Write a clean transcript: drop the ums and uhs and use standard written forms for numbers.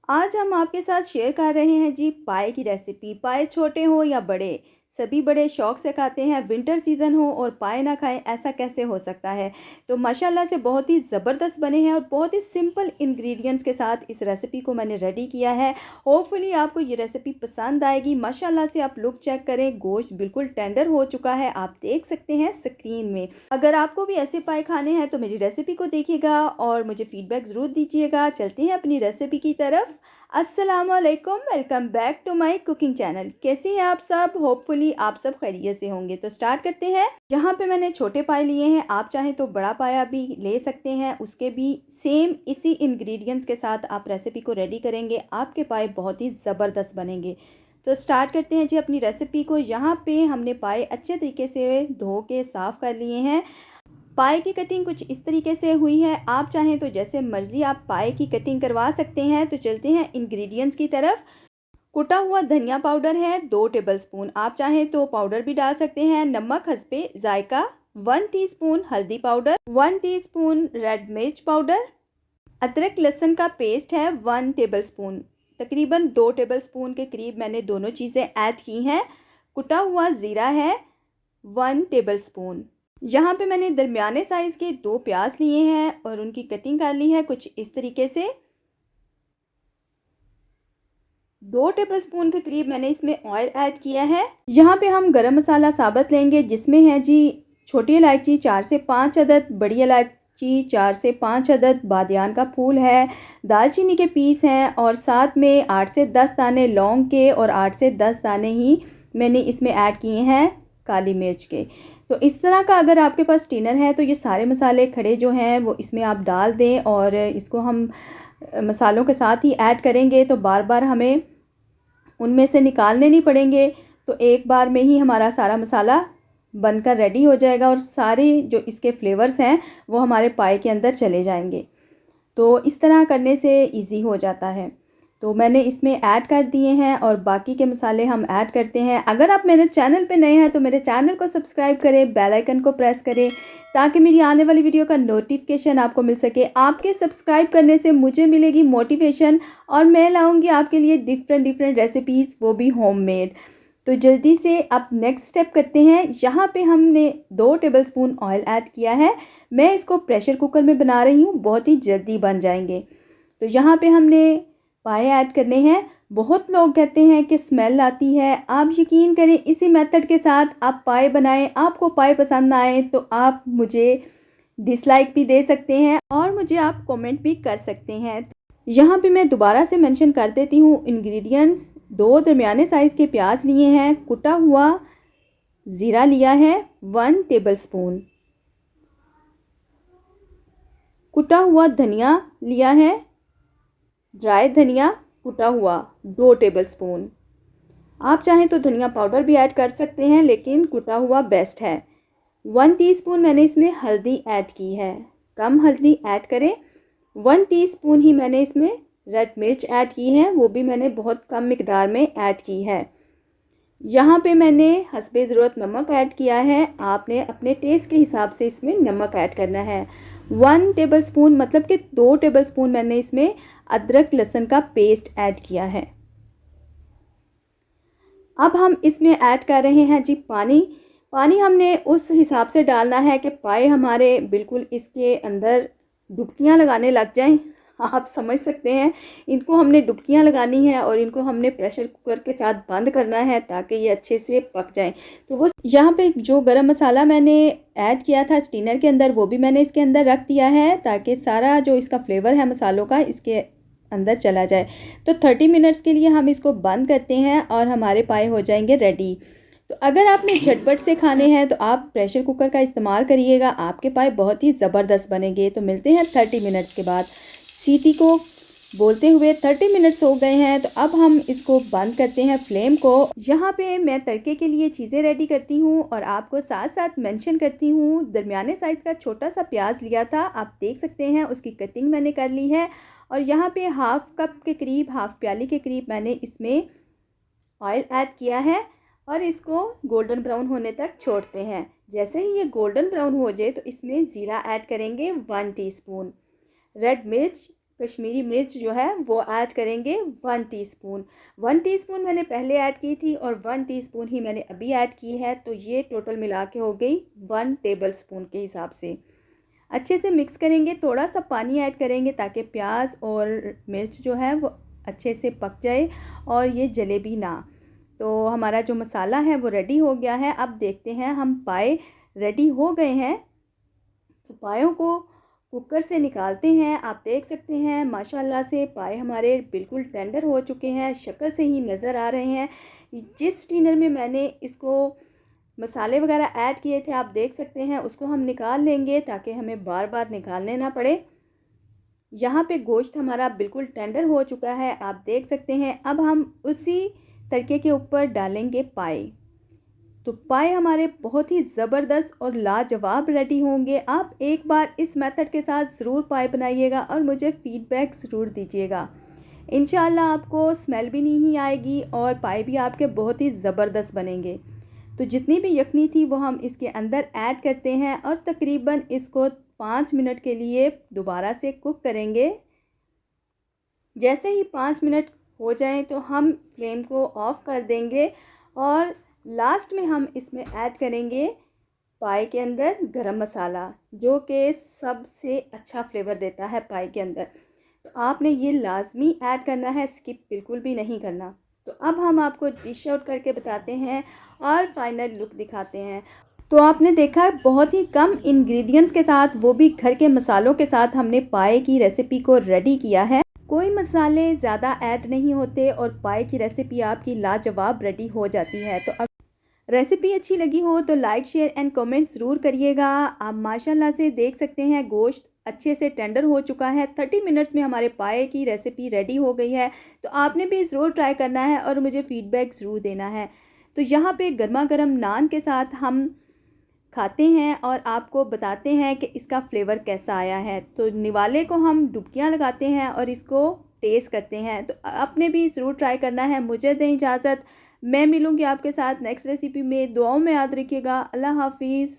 आज हम आपके साथ शेयर कर रहे हैं जी पाए की रेसिपी। पाए छोटे हो या बड़े, सभी बड़े शौक से खाते हैं। विंटर सीज़न हो और पाए ना खाएं, ऐसा कैसे हो सकता है। तो माशाल्लाह से बहुत ही ज़बरदस्त बने हैं और बहुत ही सिंपल इंग्रेडिएंट्स के साथ इस रेसिपी को मैंने रेडी किया है। होपफुली आपको ये रेसिपी पसंद आएगी। माशाल्लाह से आप लुक चेक करें, गोश्त बिल्कुल टेंडर हो चुका है, आप देख सकते हैं स्क्रीन में। अगर आपको भी ऐसे पाए खाने हैं तो मेरी रेसिपी को देखिएगा और मुझे फीडबैक ज़रूर दीजिएगा। चलते हैं अपनी रेसिपी की तरफ। अस्सलामुअलैकुम, welcome back to my cooking channel. कैसे हैं आप सब? होपफुली आप सब खैरियत से होंगे। तो स्टार्ट करते हैं। यहाँ पे मैंने छोटे पाए लिए हैं, आप चाहें तो बड़ा पाया भी ले सकते हैं। उसके भी सेम इसी इंग्रेडिएंट्स के साथ आप रेसिपी को रेडी करेंगे, आपके पाए बहुत ही ज़बरदस्त बनेंगे। तो स्टार्ट करते हैं जी अपनी रेसिपी को। यहाँ पे हमने पाए अच्छे तरीके से धो के साफ़ कर लिए हैं। पाए की कटिंग कुछ इस तरीके से हुई है। आप चाहें तो जैसे मर्ज़ी आप पाए की कटिंग करवा सकते हैं। तो चलते हैं इंग्रेडिएंट्स की तरफ। कुटा हुआ धनिया पाउडर है 2 टेबलस्पून, आप चाहें तो पाउडर भी डाल सकते हैं। नमक हस्बे जायका, 1 टीस्पून हल्दी पाउडर, 1 टीस्पून रेड मिर्च पाउडर। अदरक लहसुन का पेस्ट है 1 टेबलस्पून। तकरीबन 2 टेबलस्पून के करीब मैंने दोनों चीज़ें ऐड की हैं। कुटा हुआ ज़ीरा है 1 टेबलस्पून। यहाँ पे मैंने दरमियाने साइज़ के 2 प्याज लिए हैं और उनकी कटिंग कर ली है कुछ इस तरीके से। 2 टेबलस्पून के करीब मैंने इसमें ऑयल ऐड किया है। यहाँ पे हम गरम मसाला साबुत लेंगे, जिसमें है जी छोटी इलायची 4 से 5 अदद, बड़ी इलायची 4 से 5 अदद, बादियान का फूल है, दालचीनी के पीस हैं और साथ में 8 से 10 दाने लौंग के और 8 से 10 दाने ही मैंने इसमें ऐड किए हैं काली मिर्च के। तो इस तरह का अगर आपके पास स्टीनर है तो ये सारे मसाले खड़े जो हैं वो इसमें आप डाल दें और इसको हम मसालों के साथ ही ऐड करेंगे तो बार बार हमें उनमें से निकालने नहीं पड़ेंगे। तो एक बार में ही हमारा सारा मसाला बनकर रेडी हो जाएगा और सारे जो इसके फ्लेवर्स हैं वो हमारे पाए के अंदर चले जाएंगे। तो इस तरह करने से इजी हो जाता है। तो मैंने इसमें ऐड कर दिए हैं और बाकी के मसाले हम ऐड करते हैं। अगर आप मेरे चैनल पे नए हैं तो मेरे चैनल को सब्सक्राइब करें, बेल आइकन को प्रेस करें ताकि मेरी आने वाली वीडियो का नोटिफिकेशन आपको मिल सके। आपके सब्सक्राइब करने से मुझे मिलेगी मोटिवेशन और मैं लाऊंगी आपके लिए डिफरेंट रेसिपीज़, वो भी होममेड। तो जल्दी से अब नेक्स्ट स्टेप करते हैं। यहाँ पे हमने 2 टेबलस्पून ऑयल ऐड किया है। मैं इसको प्रेशर कुकर में बना रही हूँ, बहुत ही जल्दी बन जाएंगे। तो यहाँ पे हमने पाए ऐड करने हैं। बहुत लोग कहते हैं कि स्मेल आती है, आप यकीन करें इसी मेथड के साथ आप पाए बनाएं। आपको पाए पसंद ना आए तो आप मुझे डिसलाइक भी दे सकते हैं और मुझे आप कमेंट भी कर सकते हैं। यहाँ पे मैं दोबारा से मेंशन कर देती हूँ इंग्रेडिएंट्स। 2 दरमियाने साइज़ के प्याज लिए हैं, कुटा हुआ ज़ीरा लिया है 1 टेबलस्पून, कुटा हुआ धनिया लिया है, ड्राई धनिया कुटा हुआ 2 टेबलस्पून। आप चाहें तो धनिया पाउडर भी ऐड कर सकते हैं लेकिन कुटा हुआ बेस्ट है। 1 टीस्पून मैंने इसमें हल्दी ऐड की है, कम हल्दी ऐड करें। 1 टीस्पून ही मैंने इसमें रेड मिर्च ऐड की है, वो भी मैंने बहुत कम मिकदार में ऐड की है। यहाँ पे मैंने हस्बे ज़रूरत नमक ऐड किया है। आपने अपने टेस्ट के हिसाब से इसमें नमक ऐड करना है। 1 टेबलस्पून मतलब कि 2 टेबलस्पून मैंने इसमें अदरक लहसुन का पेस्ट ऐड किया है। अब हम इसमें ऐड कर रहे हैं जी पानी। पानी हमने उस हिसाब से डालना है कि पाए हमारे बिल्कुल इसके अंदर डुबकियां लगाने लग जाएं। आप समझ सकते हैं, इनको हमने डुबकियां लगानी है और इनको हमने प्रेशर कुकर के साथ बंद करना है ताकि ये अच्छे से पक जाएं। तो वो यहाँ पे जो गरम मसाला मैंने ऐड किया था स्टीनर के अंदर वो भी मैंने इसके अंदर रख दिया है ताकि सारा जो इसका फ्लेवर है मसालों का इसके अंदर चला जाए। तो 30 मिनट्स के लिए हम इसको बंद करते हैं और हमारे पाए हो जाएंगे रेडी। तो अगर आपने झटपट से खाने हैं तो आप प्रेशर कुकर का इस्तेमाल करिएगा, आपके पाए बहुत ही ज़बरदस्त बनेंगे। तो मिलते हैं 30 मिनट्स के बाद। सीटी को बोलते हुए 30 मिनट्स हो गए हैं, तो अब हम इसको बंद करते हैं फ्लेम को। यहाँ पे मैं तड़के के लिए चीज़ें रेडी करती हूँ और आपको साथ साथ मेंशन करती हूँ। दरमियाने साइज़ का छोटा सा प्याज लिया था, आप देख सकते हैं उसकी कटिंग मैंने कर ली है। और यहाँ पे हाफ़ कप के करीब, हाफ़ प्याली के करीब मैंने इसमें ऑयल ऐड किया है और इसको गोल्डन ब्राउन होने तक छोड़ते हैं। जैसे ही ये गोल्डन ब्राउन हो जाए तो इसमें ज़ीरा ऐड करेंगे 1 टीस्पून, रेड मिर्च कश्मीरी मिर्च जो है वो ऐड करेंगे 1 टीस्पून। 1 टीस्पून मैंने पहले ऐड की थी और 1 टीस्पून ही मैंने अभी ऐड की है, तो ये टोटल मिला के हो गई 1 टेबलस्पून के हिसाब से। अच्छे से मिक्स करेंगे, थोड़ा सा पानी ऐड करेंगे ताकि प्याज और मिर्च जो है वो अच्छे से पक जाए और ये जले भी ना। तो हमारा जो मसाला है वो रेडी हो गया है। अब देखते हैं, हम पाए रेडी हो गए हैं, तो पायों को कुकर से निकालते हैं। आप देख सकते हैं माशाल्लाह से पाए हमारे बिल्कुल टेंडर हो चुके हैं, शक्ल से ही नज़र आ रहे हैं। जिस स्टीनर में मैंने इसको मसाले वगैरह ऐड किए थे, आप देख सकते हैं, उसको हम निकाल लेंगे ताकि हमें बार बार निकालने ना पड़े। यहाँ पे गोश्त हमारा बिल्कुल टेंडर हो चुका है, आप देख सकते हैं। अब हम उसी तड़के के ऊपर डालेंगे पाए। तो पाए हमारे बहुत ही ज़बरदस्त और लाजवाब रेडी होंगे। आप एक बार इस मेथड के साथ ज़रूर पाए बनाइएगा और मुझे फ़ीडबैक ज़रूर दीजिएगा। इंशाल्लाह आपको स्मेल भी नहीं आएगी और पाए भी आपके बहुत ही ज़बरदस्त बनेंगे। तो जितनी भी यखनी थी वो हम इसके अंदर ऐड करते हैं और तकरीबन इसको 5 मिनट के लिए दोबारा से कुक करेंगे। जैसे ही 5 मिनट हो जाएं तो हम फ्लेम को ऑफ़ कर देंगे और लास्ट में हम इसमें ऐड करेंगे पाए के अंदर गरम मसाला, जो कि सबसे अच्छा फ्लेवर देता है पाए के अंदर। तो आपने ये लाजमी ऐड करना है, स्किप बिल्कुल भी नहीं करना। तो अब हम आपको डिश आउट करके बताते हैं और फाइनल लुक दिखाते हैं। तो आपने देखा बहुत ही कम इंग्रेडिएंट्स के साथ, वो भी घर के मसालों के साथ, हमने पाए की रेसिपी को रेडी किया है। कोई मसाले ज़्यादा ऐड नहीं होते और पाए की रेसिपी आपकी लाजवाब रेडी हो जाती है। तो अब रेसिपी अच्छी लगी हो तो लाइक शेयर एंड कमेंट ज़रूर करिएगा। आप माशाल्लाह से देख सकते हैं गोश्त अच्छे से टेंडर हो चुका है। 30 मिनट्स में हमारे पाए की रेसिपी रेडी हो गई है। तो आपने भी ज़रूर ट्राई करना है और मुझे फ़ीडबैक ज़रूर देना है। तो यहाँ पे गर्मा गर्म नान के साथ हम खाते हैं और आपको बताते हैं कि इसका फ्लेवर कैसा आया है। तो निवाले को हम डुबकियाँ लगाते हैं और इसको टेस्ट करते हैं। तो आपने भी ज़रूर ट्राई करना है। मुझे दें इजाज़त, मैं मिलूँगी आपके साथ नेक्स्ट रेसिपी में। दुआओं में याद रखिएगा। अल्लाह हाफिज़।